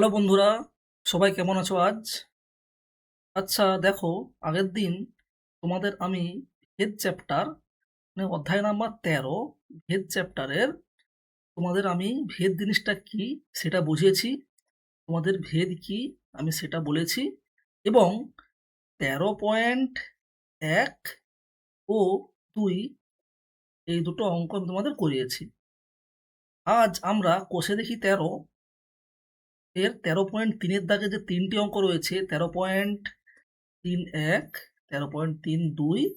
Hello বন্ধুরা, সবাই কেমন আছো আজ? আচ্ছা দেখো, আগের দিন তোমাদের আমি ভেদ চ্যাপ্টার মানে অধ্যায় নাম্বার 13 ভেদ চ্যাপ্টারের তোমাদের আমি ভেদ জিনিসটা কি সেটা বুঝিয়েছি। তোমাদের ভেদ কি আমি সেটা বলেছি এবং 13.1 ও 2 এই দুটো অঙ্ক আমি তোমাদের করিয়েছি। আজ আমরা কোষে দেখি 13 এর 13.3 দাগে যে তিনটি অঙ্ক রয়েছে, 13.31, 13.32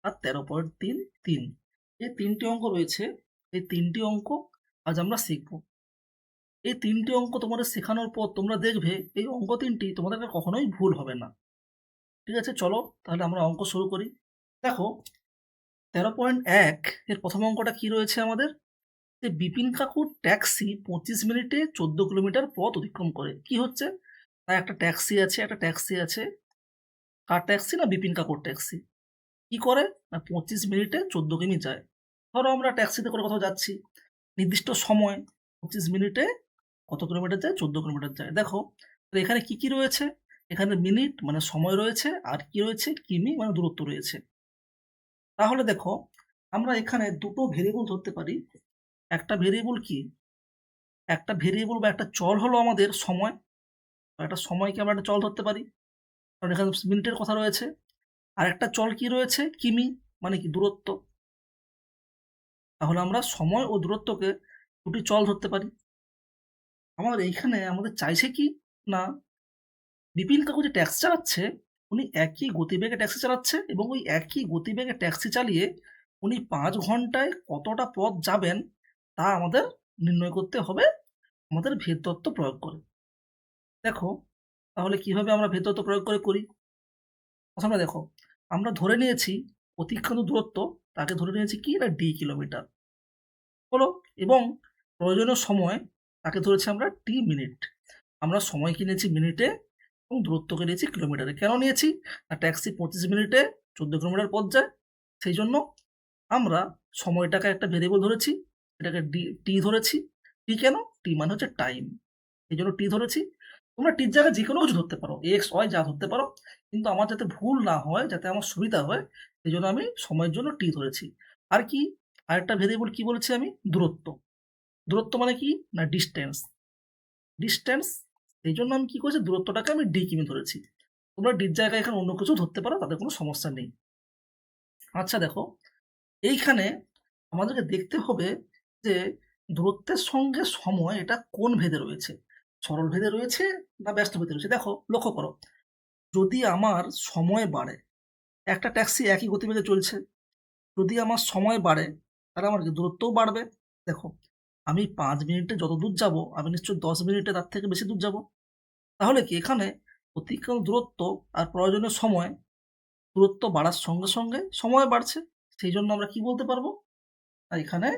আর 13.33, এই তিনটি অঙ্ক রয়েছে। এই তিনটি অঙ্ক আজ আমরা শিখব। এই তিনটি অঙ্ক তোমাদের শেখানোর পর তোমরা দেখবে এই অঙ্ক তিনটি তোমাদের আর কখনোই ভুল হবে না। ঠিক আছে, চলো তাহলে আমরা অঙ্ক শুরু করি। দেখো, 13.1 এর প্রথম অঙ্কটা কি রয়েছে আমাদের? যে বিপিন কাকুর ট্যাক্সি 25 মিনিটে 14 কিলোমিটার পথ অতিক্রম করে। কি হচ্ছে? তার একটা ট্যাক্সি আছে, কার ট্যাক্সি? না বিপিন কাকুর ট্যাক্সি। কি করে? না 25 মিনিটে 14 কিমি যায়। ধরো আমরা ট্যাক্সিতে করে কোথাও যাচ্ছি, নির্দিষ্ট সময় 25 মিনিটে কত কিলোমিটার যায়? 14 কিলোমিটার যায়। দেখো, তো এখানে কি কি রয়েছে? এখানে মিনিট মানে সময় রয়েছে, আর কি রয়েছে? কিমি মানে দূরত্ব রয়েছে। তাহলে দেখো, আমরা এখানে দুটো ভেরিয়েবল ধরতে পারি। একটা ভেরিয়েবল কি? একটা ভেরিয়েবল বা একটা চল হলো আমাদের সময়। একটা সময়কে আমরা একটা চল ধরতে পারি, কারণ এখানে মিনিটের কথা রয়েছে। আর একটা চল কি রয়েছে? কিমি, মানে কি? দূরত্ব। তাহলে আমরা সময় ও দূরত্বকে দুটি চল ধরতে পারি। এইখানে আমাদের চাইছে কি? না, বিপিন কাকু যে ট্যাক্সি চালাচ্ছে, উনি একই গতিবেগে ট্যাক্সি চালাচ্ছে এবং ওই একই গতিবেগে ট্যাক্সি চালিয়ে উনি 5 ঘন্টায় কতটা পথ যাবেন তা আমাদের নির্ণয় করতে হবে আমাদের ভেদ তত্ত্ব প্রয়োগ করে। দেখো, তাহলে কিভাবে আমরা ভেদ তত্ত্ব প্রয়োগ করে করি? প্রথমে দেখো, আমরা ধরে নিয়েছি অতিক্রান্ত দূরত্ব, তাকে ধরে নিয়েছি কি? না d কিলোমিটার হলো, এবং প্রয়োজনীয় সময় তাকে ধরেছি আমরা মিনিট। আমরা সময় কিনেছি মিনিটে এবং দূরত্বকে নিয়েছি কিলোমিটারে। কেন নিয়েছি? না ট্যাক্সি 25 মিনিটে 14 কিলোমিটার পথ যায়, সেই জন্য আমরা সময়টাকে একটা ভেরিয়েবল ধরেছি, এটাকে টি ধরেছি। টি কেন? টি মানে হচ্ছে টাইম, এই জন্য টি ধরেছি। তোমরা টির জায়গায় যে কোনো কিছু ধরতে পারো, এক্স ওয়াই যা ধরতে পারো, কিন্তু আমার যাতে ভুল না হয়, যাতে আমার সুবিধা হয়, সেই জন্য আমি সময়ের জন্য টি ধরেছি। আর কি? আরেকটা ভেরিয়েবল কি বলেছি আমি? দূরত্ব। দূরত্ব মানে কি? না ডিস্টেন্স। ডিস্টেন্স, এই জন্য আমি কি করেছি? দূরত্বটাকে আমি কিমি ধরেছি। তোমরা ডির জায়গায় এখানে অন্য কিছু ধরতে পারো, তাদের কোনো সমস্যা নেই। আচ্ছা দেখো, এইখানে আমাদেরকে দেখতে হবে যে দূরত্বের সঙ্গে সময় এটা কোন ভেদে রয়েছে, সরল ভেদে রয়েছে না ব্যস্ত ভেদে রয়েছে। দেখো, লক্ষ্য করো, যদি আমার সময় বাড়ে, একটা ট্যাক্সি একই গতিবেগে চলছে, যদি আমার সময় বাড়ে তাহলে আমার কি দূরত্বও বাড়বে। দেখো, আমি 5 মিনিটে যত দূর যাব, আমি নিশ্চয়ই 10 মিনিটে তার থেকে বেশি দূর যাব। তাহলে কি এখানে অতিক্রান্ত দূরত্ব আর প্রয়োজনীয় সময়, দূরত্ব বাড়ার সঙ্গে সঙ্গে সময় বাড়ছে, সেই জন্য আমরা কি বলতে পারবো? আর এখানে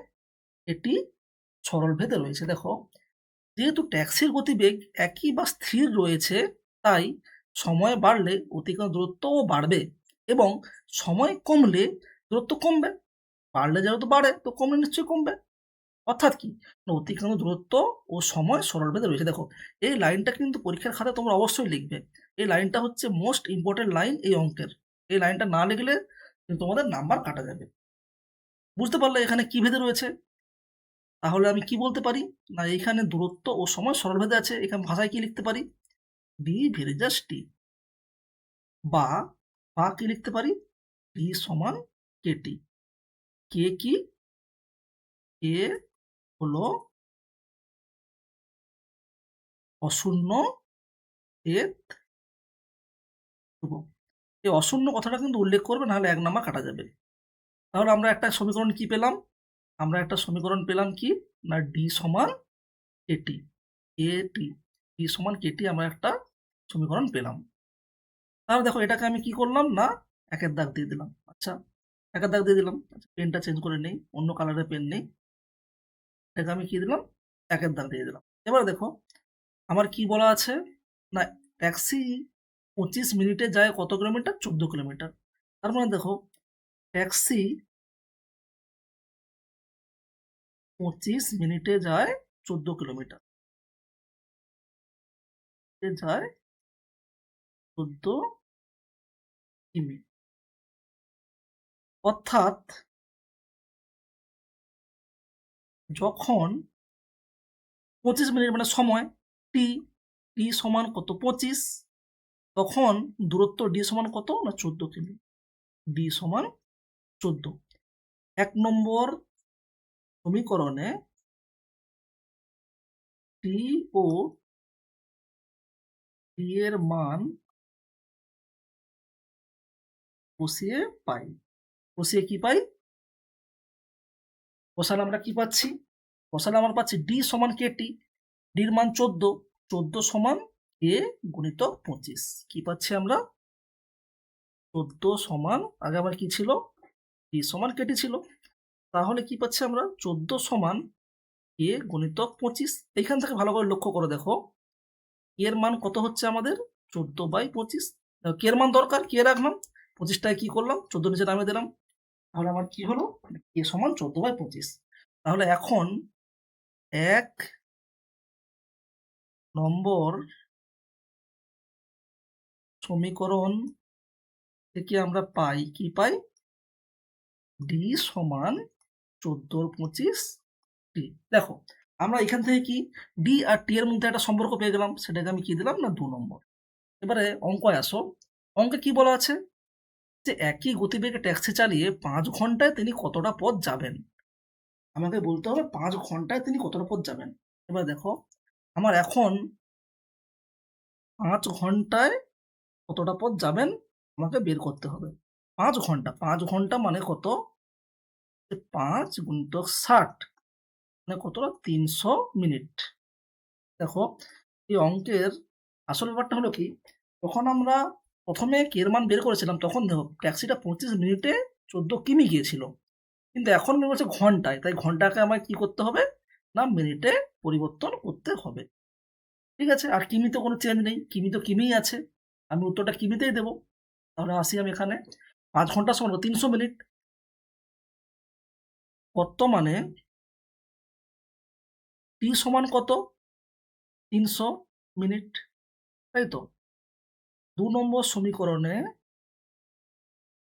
এটি সরল ভেদে রয়েছে। দেখো, যেহেতু ট্যাক্সির গতিবেগ একই বা স্থির রয়েছে, তাই সময় বাড়লে অতিক্রান্ত দূরত্বও বাড়বে এবং সময় কমলে দূরত্ব কমবে। বাড়লে যেহেতু বাড়ে, তো কমলে নিশ্চয়ই কমবে। অর্থাৎ কি? না অতিক্রান্ত দূরত্ব ও সময় সরল ভেদে রয়েছে। দেখো, এই লাইনটা কিন্তু পরীক্ষার খাতায় তোমরা অবশ্যই লিখবে। এই লাইনটা হচ্ছে মোস্ট ইম্পর্টেন্ট লাইন এই অঙ্কের। এই লাইনটা না লিখলে কিন্তু তোমাদের নাম্বার কাটা যাবে। বুঝতে পারলে এখানে কি ভেদে রয়েছে? তাহলে আমি কি বলতে পারি? না এইখানে দূরত্ব ও সময় সরল ভেদে আছে। এখানে ভাষায় কি লিখতে পারি? ডি ভেরিজাস টি। বা বা কি লিখতে পারি? ডি সমান কেটি। কে কি? কে হলো অশূন্য এর ধ্রুবক। এই অশূন্য কথাটা কিন্তু উল্লেখ করবে, নাহলে 1 নাম্বার কাটা যাবে। তাহলে আমরা একটা সমীকরণ কি পেলাম? আমরা একটা সমীকরণ পেলাম কি? না ডি সমান কেটি। কেটি, ডি সমান কেটি, আমরা একটা সমীকরণ পেলাম। তাহলে দেখো, এটাকে আমি কি করলাম? না একের দাগ দিয়ে দিলাম। আচ্ছা, একের দাগ দিয়ে দিলাম। আচ্ছা, পেনটা চেঞ্জ করে নেই, অন্য কালারের পেন নেই। এটাকে আমি কি দিলাম? একের দাগ দিয়ে দিলাম। এবার দেখো, আমার কি বলা আছে? না ট্যাক্সি 25 মিনিটে যায় কত কিলোমিটার? 14 কিলোমিটার। তার মানে দেখো, ট্যাক্সি 25 মিনিটে যায় 14 কিলোমিটার। যায় 14 কিমি। অর্থাৎ যখন 25 মিনিট মানে সময় টি, টি সমান কত 25, তখন দূরত্ব ডি সমান কত না 14 কিমি। ডি সমান 14। 1 নম্বর সমীকরণে টি ও টি এর মান বসিয়ে পাই। বসিয়ে কি পাই? বসালে আমরা কি পাচ্ছি? বসালে আমরা পাচ্ছি ডি সমান কে টি, ডির মান 14, 14 সমান এ গুণিতক 25। কি পাচ্ছি আমরা? 14 সমান, আগে আবার কি ছিল? ডি সমান কেটি ছিল। তাহলে কি পাচ্ছি আমরা? 14 সমান এ গুণিতক 25। এইখান থেকে ভালো করে লক্ষ্য করে দেখো, এর মান কত হচ্ছে আমাদের? 14/25। কে এর মান দরকার, কে রাখলাম, 25টায় কি করলাম 14 নিচে নামিয়ে দিলাম। তাহলে আমার কি হলো? কে সমান 14/25। তাহলে এখন 1 নম্বর সমীকরণ থেকে আমরা পাই, কি পাই? ডি সমান 14/25 টি। দেখো আমরা এখান থেকে কি ডি আর টি এর মধ্যে একটা সম্পর্ক পেয়ে গেলাম, সেটাকে আমি কি দিলাম না 2 নম্বর। এবারে অঙ্কে আসো। অঙ্কে কি বলা আছে? যে একই গতিবেগে ট্যাক্সি চালিয়ে 5 ঘন্টায় তিনি কতটা পথ যাবেন। আমাকে বলতে হবে 5 ঘন্টায় তিনি কতটা পথ যাবেন। এবার দেখো আমার এখন 5 ঘন্টায় কতটা পথ যাবেন আমাকে বের করতে হবে। 5 ঘন্টা, 5 ঘন্টা মানে কত? 5 গুণিতক 60 মানে কতটা? 300 মিনিট। দেখো এই অঙ্কের আসল ব্যাপারটা হলো কি, তখন আমরা প্রথমে কে এর মান বের করেছিলাম, তখন দেখো ট্যাক্সিটা 25 মিনিটে 14 কিমি গিয়েছিল, কিন্তু এখন বের হচ্ছে ঘন্টায়, তাই ঘন্টাকে আমায় কি করতে হবে না মিনিটে পরিবর্তন করতে হবে। ঠিক আছে, আর কিমিতে কোনো চেঞ্জ নেই, কিমি তো কিমিই আছে, আমি উত্তরটা কিমিতেই দেবো। তাহলে আসি আমি এখানে 5 ঘন্টা সমান 300 মিনিট। বর্তমানে টি সমান কত? 300 মিনিট, তাই তো। 2 নম্বর সমীকরণে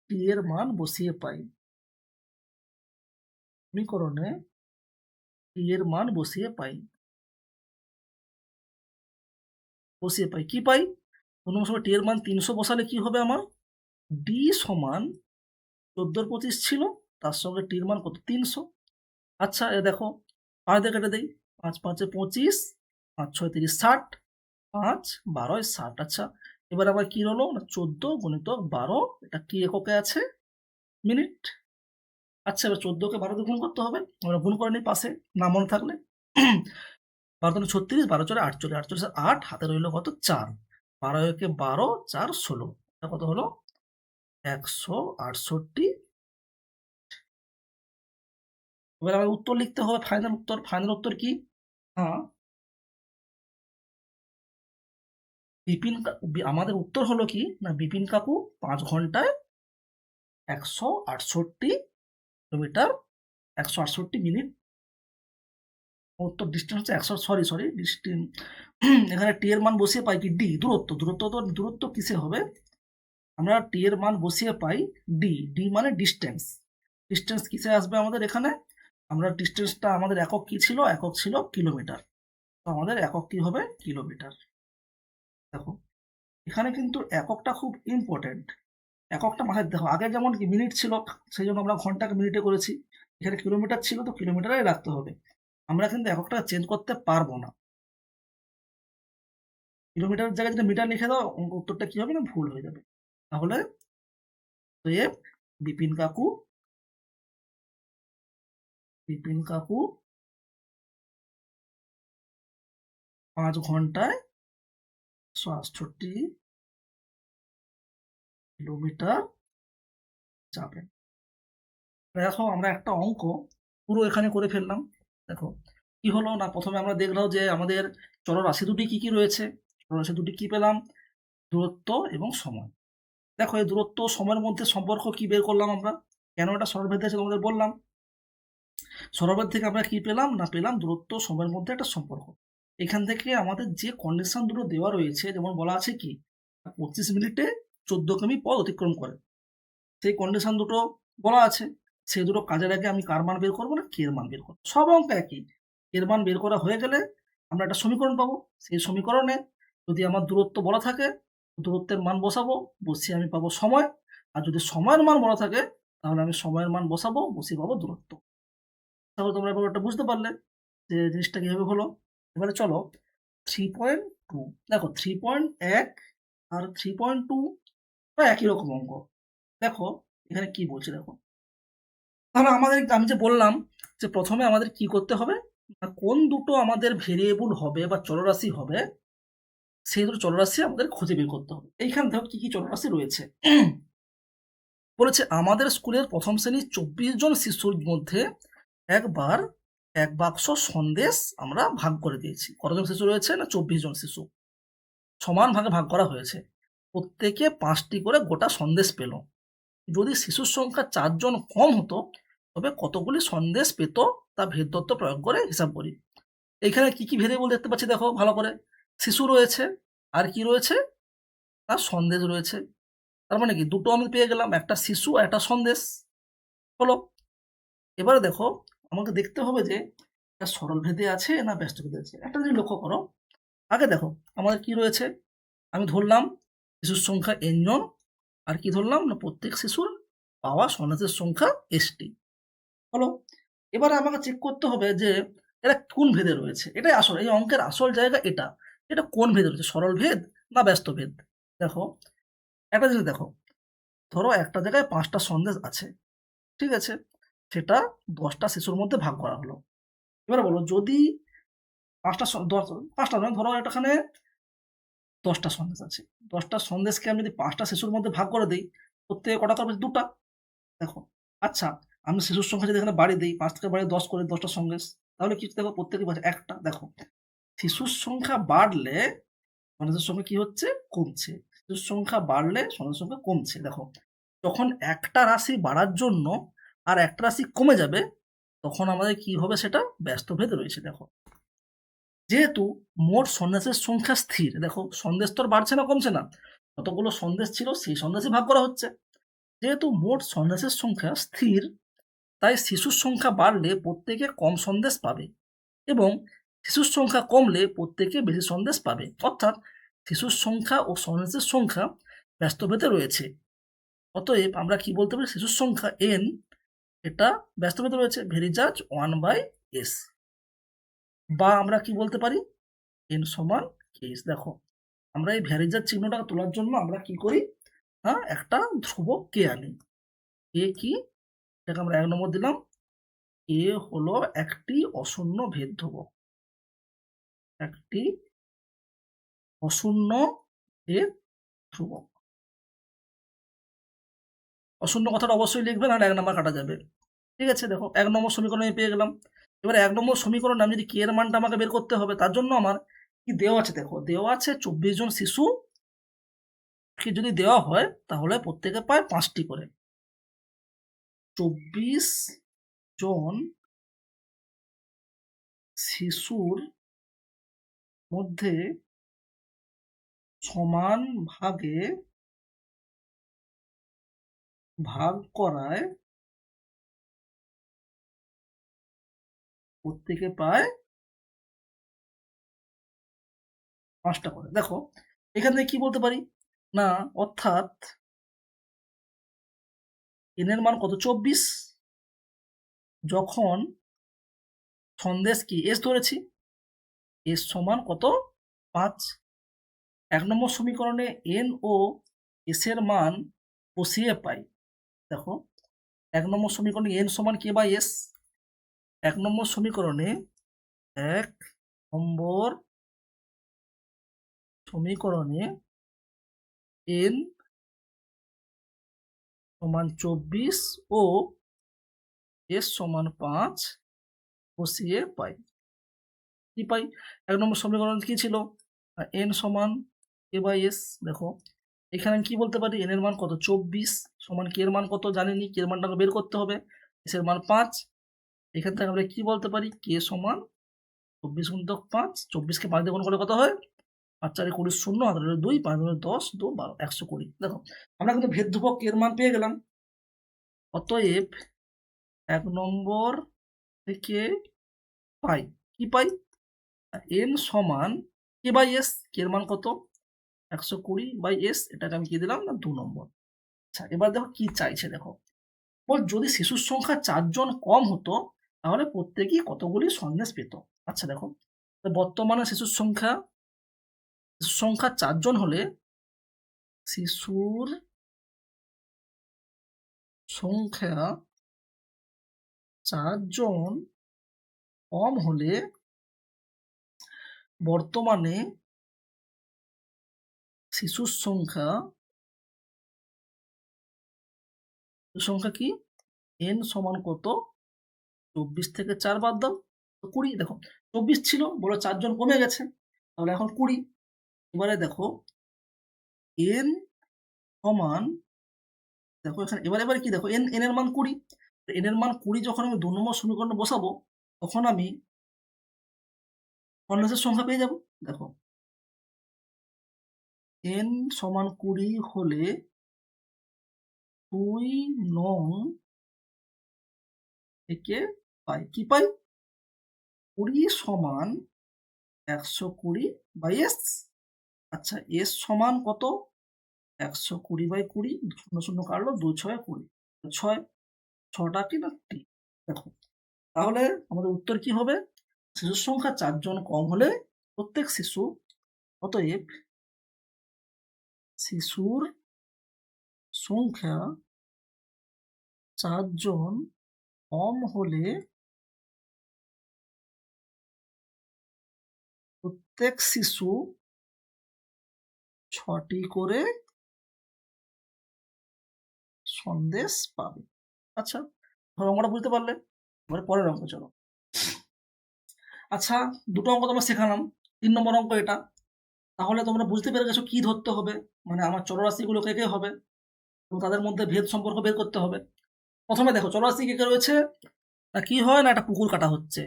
টি এর মান বসিয়ে পাই। সমীকরণে টি এর মান বসিয়ে পাই। বসিয়ে পাই কি পাই? 2 নম্বর সময় টি এর মান 300 বসালে কি হবে আমার? ডি সমান 14/25 ছিল, তার সঙ্গে টির মান কত? 300। আচ্ছা এ দেখো 5 দিয়ে কেটে দেই, 5 5 এ 25, 5 6 30 60, 5 12 60। আচ্ছা এবার আবার কি হলো না 14 গুণিতক 12, এটা কি এককে আছে? মিনিট। আচ্ছা এবার 14 কে 12 দিয়ে গুণ করতে হবে, আমরা গুণ করে নিই পাশে না মনে থাকলে। 12 দুগুণে 36, 12 4 48, 48 8, হাতে রইল কত? 4। 12 একে 12, 4 16, এটা কত হলো? 168। এবার আমার উত্তর লিখতে হবে, ফাইনাল উত্তর। ফাইনাল উত্তর কি? হ্যাঁ, আমাদের উত্তর হলো কি না বিপিন কাকু 5 ঘন্টায় 168 কিলোমিটার, 168 মিনিট। উত্তর ডিস্টেন্স হচ্ছে 100, সরি ডিস্টেন্স। এখানে টি এর মান বসিয়ে পাই কি ডি, দূরত্ব। দূরত্ব কিসে হবে? আমরা টি এর মান বসিয়ে পাই ডি। ডি মানে ডিস্টেন্স। ডিস্টেন্স কিসে আসবে আমাদের এখানে? আমরা ডিস্টেন্সটা আমাদের একক কি ছিল? একক ছিল কিলোমিটার। তো আমাদের একক কি হবে? কিলোমিটার। দেখো এখানে কিন্তু এককটা খুব ইম্পর্টেন্ট। এককটা মাথায় দেখো, আগে যেমন কি মিনিট ছিল সেই জন্য আমরা ঘন্টাকে মিনিটে করেছি, এখানে কিলোমিটার ছিল তো কিলোমিটারে রাখতে হবে। আমরা কিন্তু এককটা চেঞ্জ করতে পারবো না। কিলোমিটার জায়গায় যদি মিটার লিখে দাও উত্তরটা কি হবে না ভুল হয়ে যাবে। তাহলে বিপিন কাকু 5 ঘন্টায় 168 কিলোমিটার যাবেন। দেখো আমরা একটা অঙ্ক পুরো এখানে করে ফেললাম। দেখো কি হলো না, প্রথমে আমরা দেখলাম যে আমাদের চলরাশি দুটি কি কি রয়েছে। চলরাশি দুটি কি পেলাম? দূরত্ব এবং সময়। দেখো এই দূরত্ব সময়ের মধ্যে সম্পর্ক কি বের করলাম আমরা, কেন এটা সরলরেখা আছে তোমাদের বললাম। সরলরেখা থেকে আমরা কি পেলাম না পেলাম দূরত্ব সময়ের মধ্যে একটা সম্পর্ক। এখান থেকে আমাদের যে কন্ডিশন দুটো দেওয়া রয়েছে, যেমন বলা আছে কি 25 মিনিটে 14 কিমি পথ অতিক্রম করে, সেই কন্ডিশন দুটো বলা আছে। সেই দুটো কাজের আগে আমি কার মান বের করবো না কে এর মান বের করবো। সব অঙ্ক একই। এর মান বের করা হয়ে গেলে আমরা একটা সমীকরণ পাবো। সেই সমীকরণে যদি আমার দূরত্ব বলা থাকে, দূরত্বের মান বসাবো, বসিয়ে আমি পাবো সময়। আর যদি সময়ের মান বলা থাকে তাহলে আমি সময়ের মান বসাবো, বসিয়ে পাবো দূরত্ব। তাহলে তোমরা ব্যাপারটা বুঝতে পারলে যে জিনিসটা কিভাবে হলো। এবারে চলো 3.2, দেখো 3.1 আর 3.2 প্রায় একই রকম অঙ্ক। দেখো এখানে কি বলছে দেখো। তাহলে আমাদের আমি যে বললাম যে প্রথমে আমাদের কি করতে হবে না, কোন দুটো আমাদের ভেরিয়েবল হবে বা চলরাশি হবে সেই দুটো চলরাশি আমাদের খুঁজে বের করতে হবে। এইখানে দেখো কি কি চলরাশি রয়েছে। বলেছে আমাদের স্কুলের প্রথম শ্রেণীর 24 জন শিশুর মধ্যে একবার এক বাক্স সন্দেশ আমরা ভাগ করে দিয়েছি। কতজন শিশু রয়েছে না 24 জন শিশু, সমান ভাগে ভাগ করা হয়েছে। প্রত্যেকে 5টি করে গোটা সন্দেশ পেল। যদি শিশুর সংখ্যা 4 জন কম হতো তবে কতগুলি সন্দেশ পেত তা ভেদতত্ত্ব প্রয়োগ করে হিসাব করি। এইখানে কি কি ভেরিয়েবল দেখতে পাচ্ছি দেখো ভালো করে। শিশু রয়েছে, আর কি রয়েছে না সন্দেশ রয়েছে। তার মানে কি দুটো আমি পেয়ে গেলাম, একটা শিশু আর একটা সন্দেশ হলো। এবারে দেখো আমাকে দেখতে হবে যে এটা সরল ভেদে আছে না ব্যস্ত ভেদে আছে। একটা জিনিস লক্ষ্য করো, আগে দেখো আমাদের কি রয়েছে, আমি ধরলাম শিশুর সংখ্যা n জন, আর কি ধরলাম না প্রত্যেক শিশুর পাওয়া সন্দেশের সংখ্যা st হলো। এবারে আমাকে চেক করতে হবে যে এটা কোন ভেদে রয়েছে। এটাই আসল, এই অঙ্কের আসল জায়গা এটা। এটা কোন ভেদে রয়েছে, সরল ভেদ না ব্যস্ত ভেদ। দেখো একটা জিনিস দেখো, ধরো একটা জায়গায় 5টা সন্দেশ আছে, ঠিক আছে, সেটা 10টা শিশুর মধ্যে ভাগ করা হলো। এবারে বলো যদি 5টা নয়, ধরো এখানে 10টা সন্দেশ আছে, 10টা সন্দেশকে আমি যদি 5টা শিশুর মধ্যে ভাগ করে দিই, প্রত্যেকে কটা করবে 2টা। দেখো আচ্ছা, আমি শিশুর সংখ্যা যদি এখানে বাড়িয়ে দিই, 5 থেকে বাড়িয়ে 10 করে 10টা সন্দেশ, তাহলে কি দেখো প্রত্যেকে পাচ্ছে একটা। দেখো শিশুর সংখ্যা বাড়লে সন্দেশের সংখ্যা কি হচ্ছে কমছে, শিশুর সংখ্যা বাড়লে সন্দেশের সংখ্যা কমছে। দেখো যখন একটা রাশি বাড়ার জন্য আর একটা রাশি কমে যাবে তখন আমাদের কি হবে, সেটা ব্যস্ত ভেদ রয়েছে। দেখো যেহেতু মোট সন্দেশের সংখ্যা স্থির, দেখো সন্দেশ তো আর বাড়ছে না কমছে না, কতগুলো সন্দেশ ছিল সেই সন্দেশই ভাগ করা হচ্ছে। যেহেতু মোট সন্দেশের সংখ্যা স্থির তাই শিশুর সংখ্যা বাড়লে প্রত্যেকে কম সন্দেশ পাবে এবং শিশুর সংখ্যা কমলে প্রত্যেকে বেশি সন্দেশ পাবে। অর্থাৎ শিশুর সংখ্যা ও সন্দেশের সংখ্যা ব্যস্তভেদে রয়েছে। অতএব আমরা কি বলতে পারি, শিশুর সংখ্যা n এটা ব্যস্তভেদে রয়েছে, ভেরিজাজ 1/s। বা আমরা কি বলতে পারি n সমান কেস। দেখো আমরা এই ভ্যারিজার চিহ্নটাকে তোলার জন্য আমরা কি করি, হ্যাঁ একটা ধ্রুবক কে আনি। কে কি, এটাকে আমরা 1 নম্বর দিলাম, এ হলো একটি অশূন্য ভেদ ধ্রুবক, একটি অশূন্য ভেদ ধ্রুবক। অশূন্য কথাটা অবশ্যই লিখবে, নাহলে 1 নম্বর কাটা যাবে। ঠিক আছে, দেখো 1 নম্বর সমীকরণ আমি পেয়ে গেলাম। এবার 1 নম্বর সমীকরণে আমি যদি কে এর মানটা আমাকে বের করতে হবে, তার জন্য আমার কি দেওয়া আছে, দেখো দেওয়া আছে 24 জন শিশু কি যদি দেওয়া হয় তাহলে প্রত্যেকে পায় 5টি করে। 24 জন শিশুর মধ্যে সমান ভাগে ভাগ করায় প্রত্যেকে পায় 5টা করে। দেখো এখান থেকে কি বলতে পারি না, অর্থাৎ n এর মান কত 24, যখন সন্দেশ কি s ধরেছি, s সমান কত 5। 1 নম্বর সমীকরণে n ও s এর মান বসিয়ে পাই। দেখো 1 নম্বর সমীকরণে n সমান k বাই s। 1 নম্বর সমীকরণে 1 নম্বর সমীকরণে n সমান 24 ও s সমান 5 বসিয়ে পাই। কি পাই, 1 নম্বর সমীকরণ কি ছিল, n সমান k বাই s। দেখো এখানে আমি কি বলতে পারি, n এর মান কত 24 সমান k এর মান কত জানিনি, k এর মানটাকে বের করতে হবে, s এর মান 5। এখান থেকে আমরা কি বলতে পারি, k সমান 24 গুণিতক 5, 24 কে 5 দিয়ে গুণ করলে কত হয়? 5 4 20 0, হাতে 2, 5 10, 2 12, 120। দেখো আমরা কিন্তু ভেদ ধ্রুবক এর মান পেয়ে গেলাম। অতএব 1 নম্বর থেকে পাই কি পাই? n সমান k/s, k এর মান কত? 120/s, এটাকে আমি কি দিলাম না 2 নম্বর। আচ্ছা এবার দেখো কি চাইছে, দেখো যদি শিশুর সংখ্যা 4 জন কম হতো তাহলে প্রত্যেকেই কতগুলি সন্দেশ পেত। আচ্ছা দেখো বর্তমানে শিশুর সংখ্যা 4 জন হলে শিশুর সংখ্যা 4 জন কম হলে বর্তমানে শিশুর সংখ্যা কি? n সমান কত? 24 থেকে 4 বাদ দাও, 20। দেখো 24 ছিল, বলো 4 জন কমে গেছে, তাহলে এখন 20। এবারে দেখো n সমান, দেখো এখানে এবারে কি দেখো n এর মান 20, n এর মান 20 যখন আমি 2 নম্বর সমীকরণে বসাবো তখন আমি সন্ন্যাসের সংখ্যা পেয়ে যাব। দেখো n সমান 20 হলে 2 নং থেকে পাই কি পাই? 20 সমান 120/s। আচ্ছা s সমান কত? 120/20, 0 0 কাটলো, 2 6 20, 6 6টা কি না টি। দেখো তাহলে আমাদের উত্তর কি হবে? শিশুর সংখ্যা 4 জন কম হলে প্রত্যেক শিশু, অতএব শিশুর সংখ্যা 4 জন কম হলে প্রত্যেক শিশু 6টি করে সন্দেশ পাবে। আচ্ছা ধরো অঙ্কটা বুঝতে পারলে, এবারে পরের অঙ্ক চলো। আচ্ছা দুটো অঙ্ক তোমরা শেখালাম, 3 নম্বর অঙ্ক এটা। তাহলে তোমরা বুঝতে পেরে গেছো কি ধরতে হবে, মানে আমার চলরাশিগুলো কে কে হবে এবং তাদের মধ্যে ভেদ সম্পর্ক বের করতে হবে। প্রথমে দেখো চলরাশি কে কে রয়েছে, না কি হয় না একটা পুকুর কাটা হচ্ছে,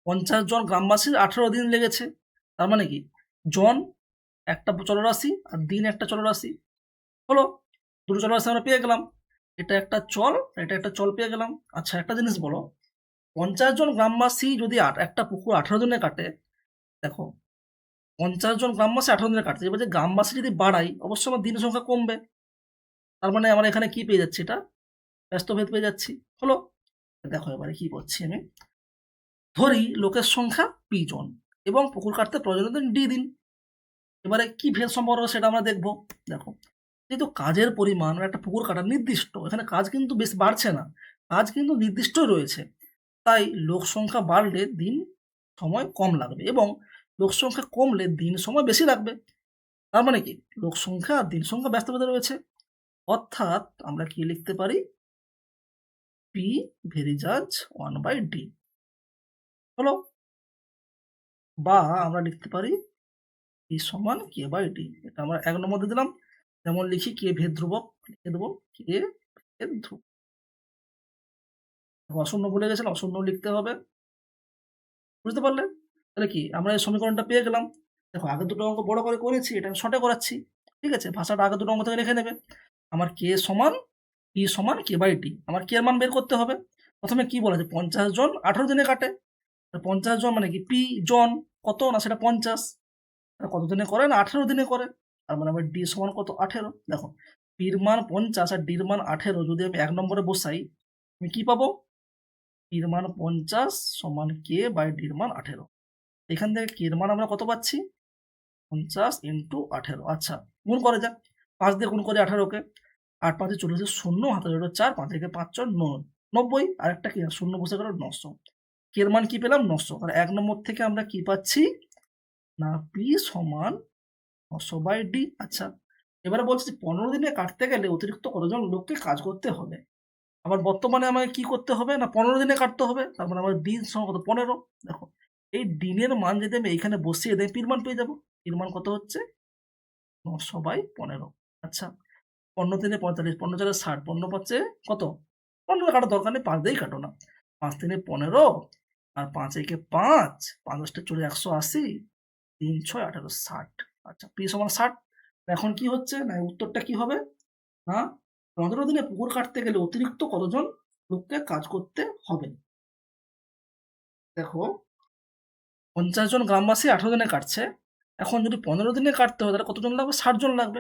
50 জন গ্রামবাসীর 18 দিন লেগেছে। তার মানে কি জন একটা চলরাশি আর দিন একটা চলরাশি হলো, দুটো চলরাশি আমরা পেয়ে গেলাম। এটা একটা চল, এটা একটা চল পেয়ে গেলাম। আচ্ছা একটা জিনিস বলো, 50 জন গ্রামবাসী যদি একটা পুকুর 18 দিনে কাটে, দেখো 50 জন গ্রামবাসী 18 দিনে কাটছে, এবার যে গ্রামবাসী যদি বাড়াই অবশ্যই আমার দিনের সংখ্যা কমবে। তার মানে আমরা এখানে কি পেয়ে যাচ্ছি, এটা ব্যস্তভেদ পেয়ে যাচ্ছি হলো। দেখো এবারে কি করছি আমি, ধরি লোকের সংখ্যা p জন এবং পুকুর কাটতে প্রয়োজনীয় দিন d দিন। এবারে কি ভেদ সম্পর্ক সেটা আমরা দেখবো। দেখো যেহেতু কাজের পরিমাণ একটা পুকুর কাটা নির্দিষ্ট, এখানে কাজ কিন্তু বেশ বাড়ছে না, কাজ কিন্তু নির্দিষ্টই রয়েছে, তাই লোক সংখ্যা বাড়লে দিন সময় কম লাগবে এবং লোক সংখ্যা কমলে দিন সময় বেশি লাগবে। তার মানে কি লোক সংখ্যা আর দিন সংখ্যা ব্যস্তভেদে রয়েছে, অর্থাৎ আমরা কি লিখতে পারি? p ভেরিজাজ 1/d হলো, বা আমরা লিখতে পারি p সমান k/d। এটা আমরা 1 নম্বর দিয়ে দিলাম, যেমন লিখি k ভেদ ধ্রুবক, লিখে দেবো k ভেদ ধ্রুবক। অশূন্য ভুলে গেছিলাম, অশূন্য লিখতে হবে, বুঝতে পারলে? তাহলে কি আমরা এই সমীকরণটা পেয়ে গেলাম। দেখো আগে দুটো অঙ্ক বড় করে করেছি, এটা আমি শর্টে করাচ্ছি, ঠিক আছে? ভাষাটা আগে দুটো অঙ্ক থেকে লিখে নেবে। আমার k সমান p সমান k/d, আমার k এর মান বের করতে হবে। প্রথমে কি বলা আছে, 50 জন 18 দিনে কাটে, 50 জন মানে কি p জন কত না সেটা 50, কত দিনে করে না 18 দিনে করে, তার মানে আমার d সমান কত 18। দেখো p এর মান 50 আর d এর মান 18, যদি আমি 1 নম্বরে বসাই আমি কি পাবো? p এর মান 50 সমান k/d এর মান 18। এখান থেকে k এর মান আমরা কত পাচ্ছি? 50 × 18। আচ্ছা গুণ করা যাক, 5 দিয়ে গুণ করি 18 কে, 8 5 40, 0 হাতে 4, 5 থেকে 5 4 90, আর একটা কি 0 বসে গেল 900। k এর মান কি পেলাম? 900। তাহলে 1 নম্বর থেকে আমরা কি পাচ্ছি না p সমান 900/d। আচ্ছা এবারে বলছি 15 দিনে কাটতে গেলে অতিরিক্ত কতজন লোককে কাজ করতে হবে। আবার বর্তমানে আমাকে কি করতে হবে না 15 দিনে কাটতে হবে, তার মানে আমার দিন সমান কত 15। দেখো এই দিনের মান যদি আমি এইখানে বসিয়ে দেই পির মান পেয়ে যাবো, পির মান কত হচ্ছে 900/15। আচ্ছা 15 দিনে 45, 15 4 60, 15 5 কত 15 কাটার দরকার নেই, 5 দিয়েই কাটো না, 5 3 15, আর 5 একে 5, 5 × 4 180, 3 6 18 60। আচ্ছা, p সমান 60। এখন কি হচ্ছে না, উত্তরটা কি হবে না, 15 দিনে পুকুর কাটতে গেলে অতিরিক্ত কতজন লোককে কাজ করতে হবে? দেখো, 50 জন গ্রামবাসী 18 দিনে কাটছে। এখন যদি 15 দিনে কাটতে হয় তাহলে কতজন লাগবে? 60 জন লাগবে।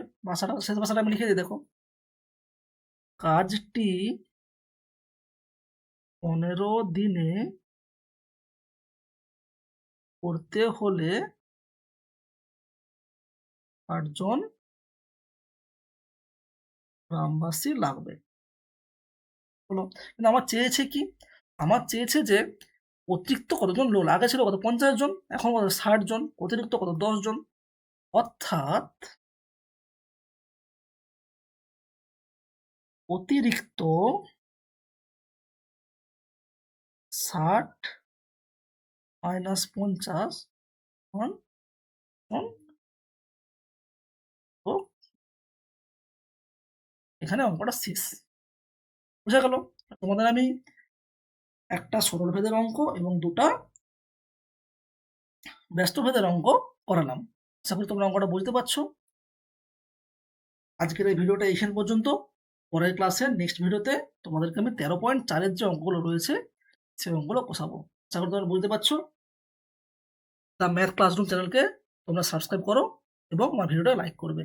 শেষ ভাষাটা আমি লিখে দিই, দেখো। কাজটি 15 দিনে করতে হলে 60 জন গ্রামবাসী লাগবে। হলো। কিন্তু আমার চেয়েছে কি? আমার চেয়েছে যে অতিরিক্ত কতজন লোক, আগে ছিল কত 50 জন, এখন কত 60 জন, অতিরিক্ত কত 10 জন। অর্থাৎ অতিরিক্ত 60 মাইনাস 50 জন লোক। এখানে অঙ্কটা শেষ। বুঝা গেল? তোমাদের আমি একটা সরল ভেদের অঙ্ক এবং দুটা ব্যস্ত ভেদের অঙ্ক করালাম। আশা করি তোমরা অঙ্কটা বুঝতে পারছো। আজকের এই ভিডিওটা এইখান পর্যন্ত। পরের ক্লাসে নেক্সট ভিডিওতে তোমাদেরকে আমি 13.4-এর যে অঙ্কগুলো রয়েছে সেই অঙ্কগুলো কষাবো। আশা করি তোমরা বুঝতে পারছো। দ্য ম্যাথ ক্লাসরুম চ্যানেলকে তোমরা সাবস্ক্রাইব করো এবং আমার ভিডিওটা লাইক করবে।